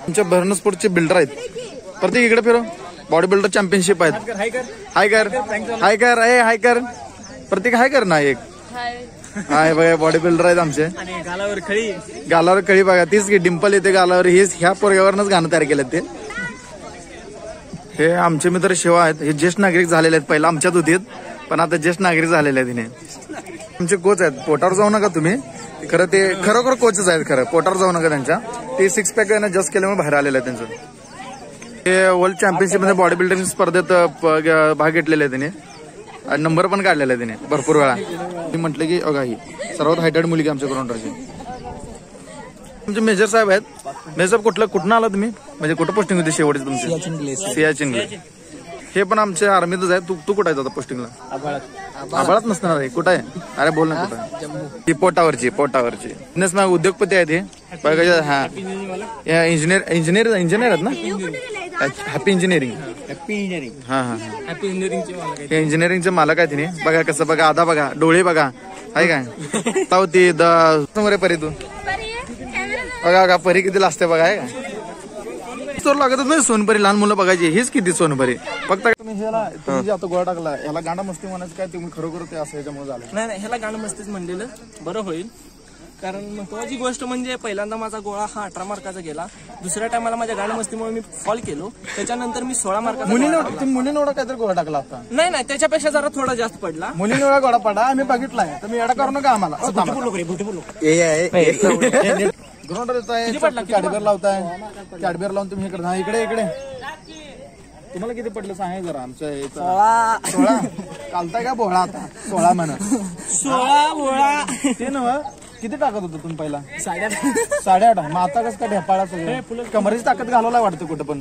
आमच्या भरण स्पोर्टचे बिल्डर आहेत. प्रत्येक इकडे फिरो. बॉडी बिल्डर चॅम्पियनशिप आहेत. हाय कर हाय कर हाय कर प्रत्येक हाय कर ना एक हाय बघा. बॉडी बिल्डर आहेत आमचे. गालावर खळी बघा. तीच की डिंपल येते गालावर. हेच ह्या पोरग्यावरच गाणं तयार केलं ते. हे आमचे मित्र शिवा आहेत. हे ज्येष्ठ नागरिक झालेले आहेत. पहिला आमच्यात होते पण आता ज्येष्ठ नागरिक झालेले आहेत. तिने आमचे कोच आहेत. पोटावर जाऊ नका तुम्ही. खरं ते खरोखर कोचच आहेत. खरं पोटावर जाऊ नका त्यांच्या. ते 6 पॅक जस्ट केल्यामुळे बाहेर आलेलं आहे त्यांचं. हे वर्ल्ड चॅम्पियनशिप मध्ये बॉडी बिल्डर स्पर्धेत भाग घेतलेला आहे त्याने. नंबर पण काढलेला आहे त्याने भरपूर वेळा. मी म्हटलं की अगा ही सर्वात हायटेड मुलगी आमच्या ग्राउंडरची. तुमचे मेजर साहेब आहेत. मेजर साहेब कुठून आला तुम्ही? म्हणजे कुठं पोस्टिंग होती शेवटची तुमची? सियाचिनला. हे पण आमच्या आर्मीतच आहे. तू कुठं आहे आता पोस्टिंगला? आभाळात नसणार आहे. कुठं आहे? अरे बोल ना कुठं? ती पोटावरची बिझनेस मॅन उद्योगपती आहेत हे. हा इंजिनियर आहेत ना? Happy engineering. हा हे इंजिनिअरिंगचे मालक आहेत तिने. बघा कसं बघा. आधा बघा. डोळे बघा. आहे काय तावती समोर परी. तू बघा का परी किती लागते बघा. आहे का चोर लागत नाही. सोनपरी लहान मुलं बघायची. हीच किती सोनपरी. फक्त तुम्ही ह्याला तुम्ही आता गोळा टाकला ह्याला गाणं मस्ती म्हणायचं काय? तुम्ही खरोखर ते असं ह्याच्यामुळे झालं? नाही ह्याला गाणं मस्तीच म्हणलेलं बरं होईल. कारण महत्वाची गोष्ट म्हणजे पहिल्यांदा माझा गोळा हा 18 मार्काचा गेला. दुसऱ्या टायमाला माझ्या गाणं मस्तीमुळे मी फॉल केलो. त्याच्यानंतर मी 16 मार्काचा. मुलीने एवढा काहीतरी गोळा टाकला आता? नाही त्याच्यापेक्षा जरा थोडा जास्त पडला. मुलीने एवढा गोळा पडला आम्ही बघितलाय. तुम्ही एवढा करू नका आम्हाला. ग्राउंडर कॅडबेर लावताय. कॅडबेर लावून तुम्ही हे करता. इकडे तुम्हाला किती पडलं सांगा जरा. आमच्या 16 चालताय का बोळा आता? 16 म्हणा. 16 बोळा ते नव किती टाकत होतं तुम्ही पहिला? 8.5. मग आता कसं काय ढेपाळा सगळं? कमरेची ताकद घालवला वाटतं कुठं पण.